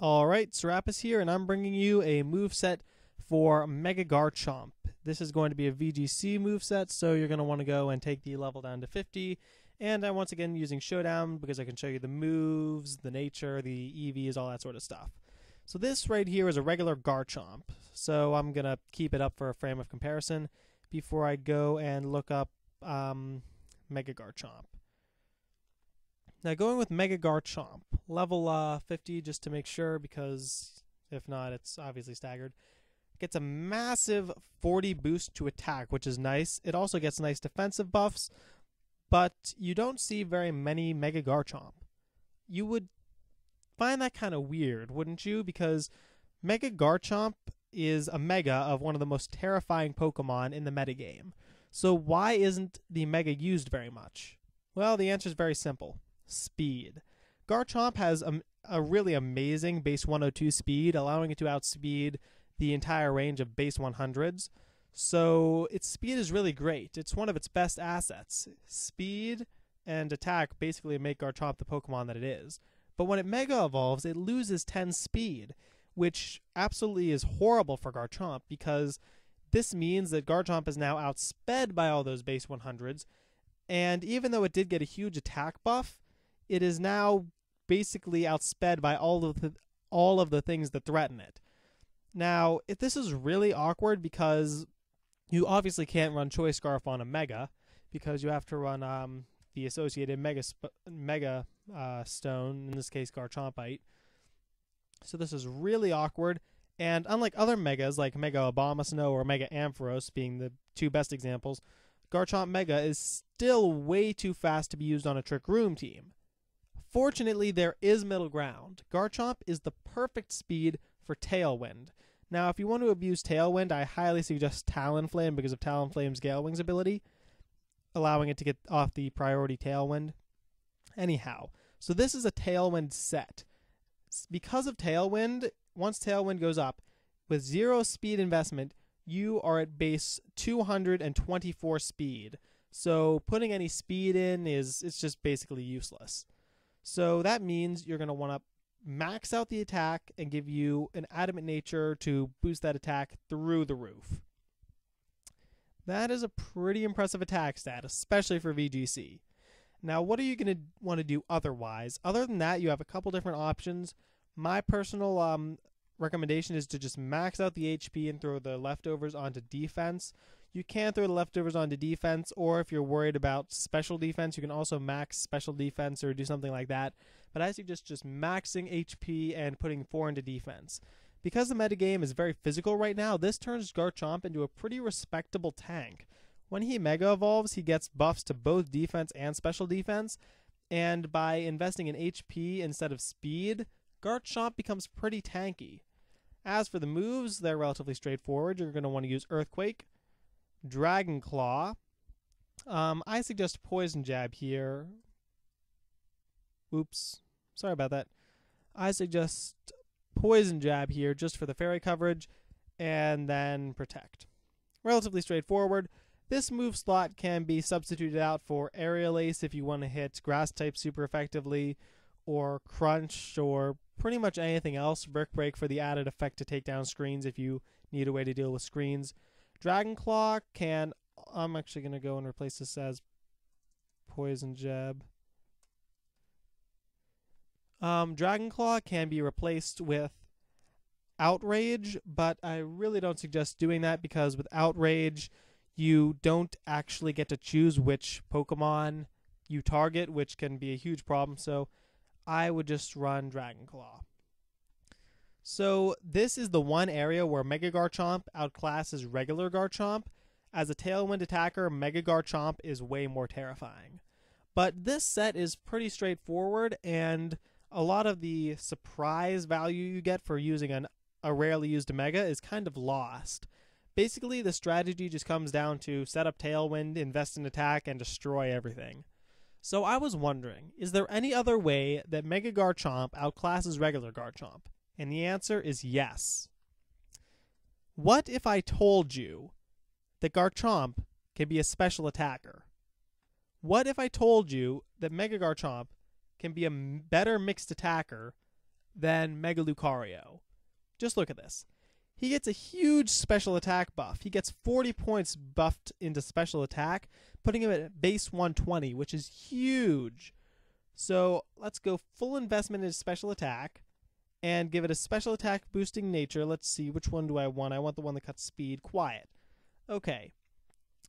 Alright, Serapis here, and I'm bringing you a moveset for Mega-Garchomp. This is going to be a VGC moveset, so you're going to want to go and take the level down to 50. And I'm once again using Showdown because I can show you the moves, the nature, the EVs, all that sort of stuff. So this right here is a regular Garchomp, so I'm going to keep it up for a frame of comparison before I go and look up Mega-Garchomp. Now going with Mega-Garchomp, level 50 just to make sure, because if not it's obviously staggered. Gets a massive 40 boost to attack, which is nice. It also gets nice defensive buffs, but you don't see very many Mega-Garchomp. You would find that kind of weird, wouldn't you? Because Mega-Garchomp is a Mega of one of the most terrifying Pokemon in the metagame. So why isn't the Mega used very much? Well, the answer is very simple. Speed. Garchomp has a really amazing base 102 speed, allowing it to outspeed the entire range of base 100s. So its speed is really great. It's one of its best assets. Speed and attack basically make Garchomp the Pokemon that it is. But when it Mega Evolves, it loses 10 speed, which absolutely is horrible for Garchomp, because this means that Garchomp is now outsped by all those base 100s, and even though it did get a huge attack buff, it is now basically outsped by all of the things that threaten it. Now, if this is really awkward, because you obviously can't run Choice Scarf on a Mega, because you have to run the associated Mega Stone, in this case Garchompite. So this is really awkward, and unlike other Megas like Mega Abomasnow or Mega Ampharos being the two best examples, Garchomp Mega is still way too fast to be used on a Trick Room team. Fortunately, there is middle ground. Garchomp is the perfect speed for Tailwind. Now, if you want to abuse Tailwind, I highly suggest Talonflame because of Talonflame's Gale Wings ability, allowing it to get off the priority Tailwind. Anyhow, so this is a Tailwind set. Because of Tailwind, once Tailwind goes up, with 0 speed investment, you are at base 224 speed. So putting any speed in it's just basically useless. So that means you're going to want to max out the attack and give you an Adamant Nature to boost that attack through the roof. That is a pretty impressive attack stat, especially for VGC. Now, what are you going to want to do otherwise? Other than that, you have a couple different options. My personal recommendation is to just max out the HP and throw the leftovers onto defense. You can throw the leftovers onto defense, or if you're worried about special defense, you can also max special defense or do something like that. But I suggest just maxing HP and putting 4 into defense. Because the metagame is very physical right now, this turns Garchomp into a pretty respectable tank. When he Mega Evolves, he gets buffs to both defense and special defense, and by investing in HP instead of speed, Garchomp becomes pretty tanky. As for the moves, they're relatively straightforward. You're going to want to use Earthquake, Dragon Claw. I suggest Poison Jab here. Oops, sorry about that. I suggest Poison Jab here just for the fairy coverage, and then Protect. Relatively straightforward. This move slot can be substituted out for Aerial Ace if you want to hit Grass type super effectively, or Crunch, or pretty much anything else. Brick Break for the added effect to take down screens if you need a way to deal with screens. Dragon Claw can... I'm actually going to go and replace this as Poison Jab. Dragon Claw can be replaced with Outrage, but I really don't suggest doing that, because with Outrage, you don't actually get to choose which Pokemon you target, which can be a huge problem, so I would just run Dragon Claw. So this is the one area where Mega-Garchomp outclasses regular Garchomp. As a Tailwind attacker, Mega-Garchomp is way more terrifying. But this set is pretty straightforward, and a lot of the surprise value you get for using a rarely used Mega is kind of lost. Basically, the strategy just comes down to set up Tailwind, invest in attack, and destroy everything. So I was wondering, is there any other way that Mega-Garchomp outclasses regular Garchomp? And the answer is yes. What if I told you that Garchomp can be a special attacker? What if I told you that Mega-Garchomp can be a better mixed attacker than Mega Lucario. Just look at this. He gets a huge special attack buff. He gets 40 points buffed into special attack, putting him at base 120, which is huge. So let's go full investment into special attack and give it a special attack boosting nature. Let's see, which one do I want? I want the one that cuts speed. Quiet. Okay.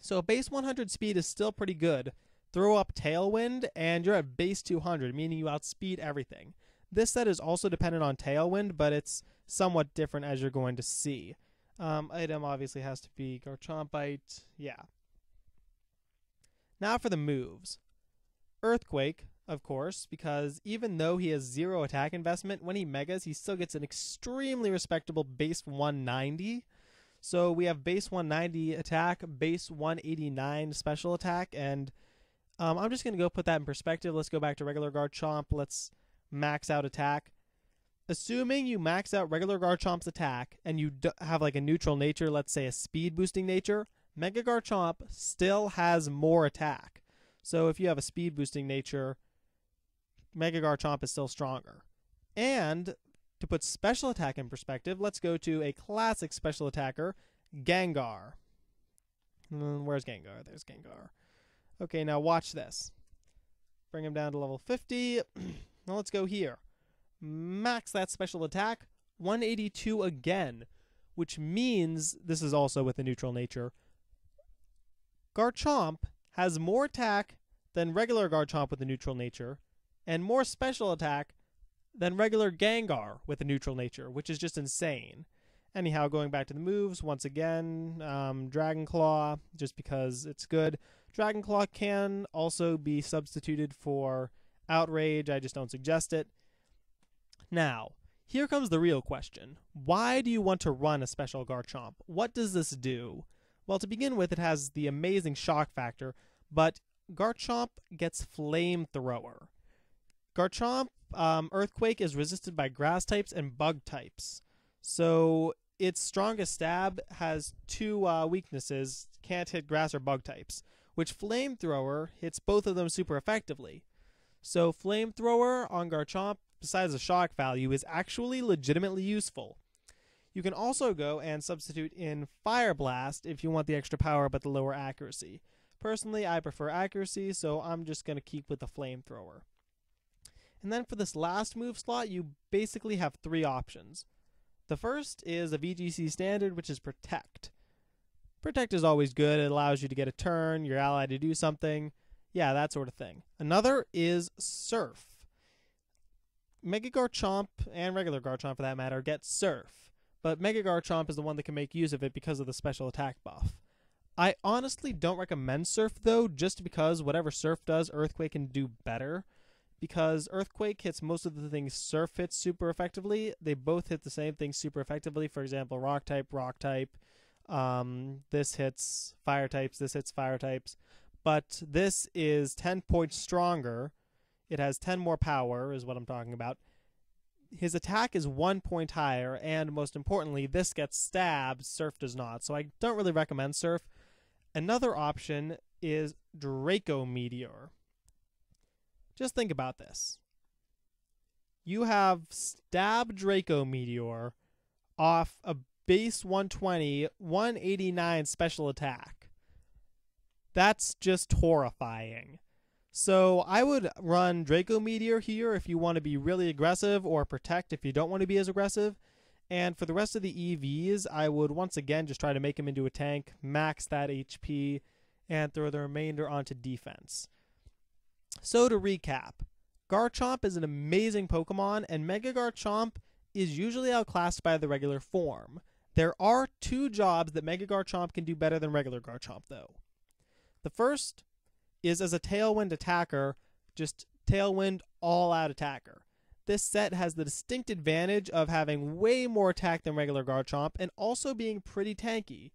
So base 100 speed is still pretty good. Throw up Tailwind, and you're at base 200, meaning you outspeed everything. This set is also dependent on Tailwind, but it's somewhat different as you're going to see. Item obviously has to be Garchompite. Yeah. Now for the moves. Earthquake, of course, because even though he has 0 attack investment, when he megas, he still gets an extremely respectable base 190. So we have base 190 attack, base 189 special attack, and I'm just going to go put that in perspective. Let's go back to regular Garchomp. Let's max out attack. Assuming you max out regular Garchomp's attack and you have like a neutral nature, let's say a speed boosting nature, Mega-Garchomp still has more attack. So if you have a speed boosting nature, Mega-Garchomp is still stronger. And to put special attack in perspective, let's go to a classic special attacker, Gengar. Where's Gengar? There's Gengar. Okay, now watch this. Bring him down to level 50. Now let's go here. Max that special attack, 182 again, which means, this is also with a neutral nature, Garchomp has more attack than regular Garchomp with a neutral nature, and more special attack than regular Gengar with a neutral nature, which is just insane. Anyhow, going back to the moves, once again, Dragon Claw, just because it's good. Dragon Claw can also be substituted for Outrage, I just don't suggest it. Now, here comes the real question. Why do you want to run a special Garchomp? What does this do? Well, to begin with, it has the amazing shock factor, but Garchomp gets Flamethrower. Garchomp, Earthquake is resisted by grass types and bug types. So its strongest stab has 2 weaknesses, can't hit grass or bug types, which Flamethrower hits both of them super effectively. So Flamethrower on Garchomp, besides the shock value, is actually legitimately useful. You can also go and substitute in Fire Blast if you want the extra power but the lower accuracy. Personally, I prefer accuracy, so I'm just going to keep with the Flamethrower. And then for this last move slot, you basically have 3 options. The first is a VGC standard, which is Protect. Protect is always good. It allows you to get a turn, your ally to do something. Yeah, that sort of thing. Another is Surf. Mega-Garchomp, and regular Garchomp for that matter, get Surf. But Mega-Garchomp is the one that can make use of it because of the special attack buff. I honestly don't recommend Surf, though, just because whatever Surf does, Earthquake can do better. Because Earthquake hits most of the things Surf hits super effectively. They both hit the same thing super effectively. For example, Rock type. This hits Fire types, this hits Fire types. But this is 10 points stronger. It has 10 more power, is what I'm talking about. His attack is 1 point higher, and most importantly, this gets stabbed, Surf does not. So I don't really recommend Surf. Another option is Draco Meteor. Just think about this. You have Stab Draco Meteor off a base 120, 189 special attack. That's just horrifying. So I would run Draco Meteor here if you want to be really aggressive, or Protect if you don't want to be as aggressive. And for the rest of the EVs, I would once again just try to make him into a tank, max that HP, and throw the remainder onto defense. So to recap, Garchomp is an amazing Pokemon, and Mega-Garchomp is usually outclassed by the regular form. There are 2 jobs that Mega-Garchomp can do better than regular Garchomp, though. The first is as a Tailwind attacker, just Tailwind all-out attacker. This set has the distinct advantage of having way more attack than regular Garchomp and also being pretty tanky.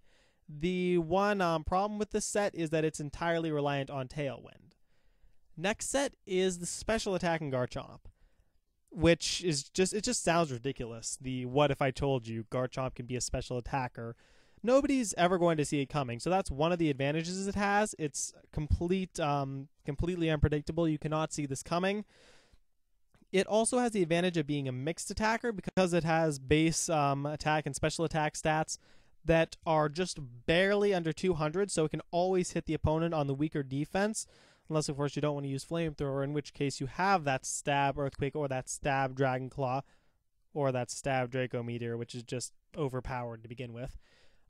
The one problem with this set is that it's entirely reliant on Tailwind. Next set is the special attacking Garchomp, which is just, it just sounds ridiculous. The what if I told you Garchomp can be a special attacker. Nobody's ever going to see it coming, so that's one of the advantages it has. It's completely unpredictable. You cannot see this coming. It also has the advantage of being a mixed attacker because it has base attack and special attack stats that are just barely under 200, so it can always hit the opponent on the weaker defense, unless, of course, you don't want to use Flamethrower, in which case you have that Stab Earthquake or that Stab Dragon Claw or that Stab Draco Meteor, which is just overpowered to begin with.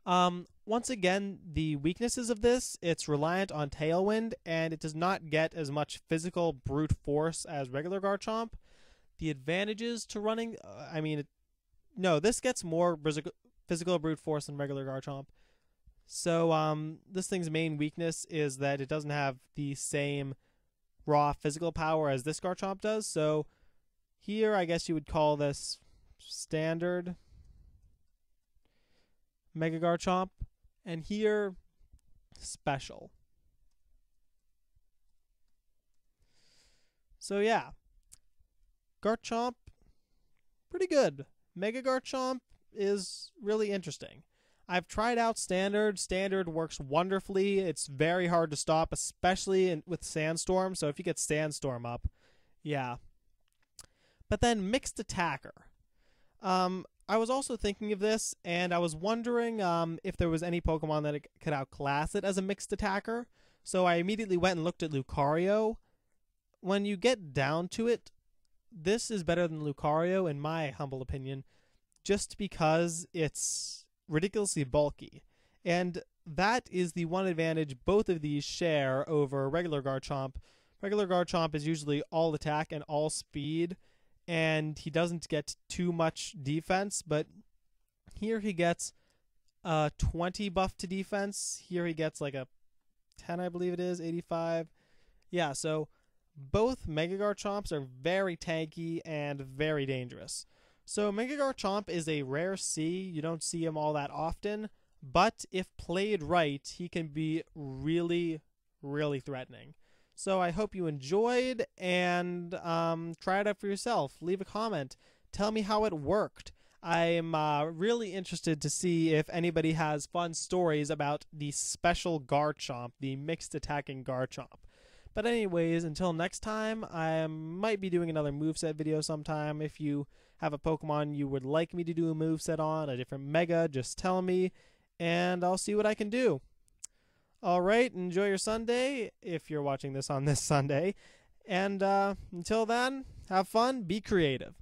Once again, the weaknesses of this, it's reliant on Tailwind, and it does not get as much physical brute force as regular Garchomp. The advantages to running, this gets more physical brute force than regular Garchomp. So, this thing's main weakness is that it doesn't have the same raw physical power as this Garchomp does. So, here I guess you would call this standard Mega-Garchomp, and here special. So yeah, Garchomp, pretty good. Mega-Garchomp is really interesting. I've tried out Standard. Standard works wonderfully. It's very hard to stop, especially with Sandstorm, so if you get Sandstorm up, yeah. But then Mixed Attacker. I was also thinking of this, and I was wondering if there was any Pokemon that could outclass it as a mixed attacker. So I immediately went and looked at Lucario. When you get down to it, this is better than Lucario, in my humble opinion, just because it's ridiculously bulky. And that is the one advantage both of these share over regular Garchomp. Regular Garchomp is usually all attack and all speed, and he doesn't get too much defense, but here he gets a 20 buff to defense. Here he gets like a 10, I believe it is, 85. Yeah, so both Mega-Garchomps are very tanky and very dangerous. So Mega-Garchomp is a rare C. You don't see him all that often, but if played right, he can be really, really threatening. So I hope you enjoyed, and try it out for yourself. Leave a comment. Tell me how it worked. I'm really interested to see if anybody has fun stories about the special Garchomp, the mixed attacking Garchomp. But anyways, until next time, I might be doing another moveset video sometime. If you have a Pokemon you would like me to do a moveset on, a different Mega, just tell me, and I'll see what I can do. Alright, enjoy your Sunday, if you're watching this on this Sunday. And until then, have fun, be creative.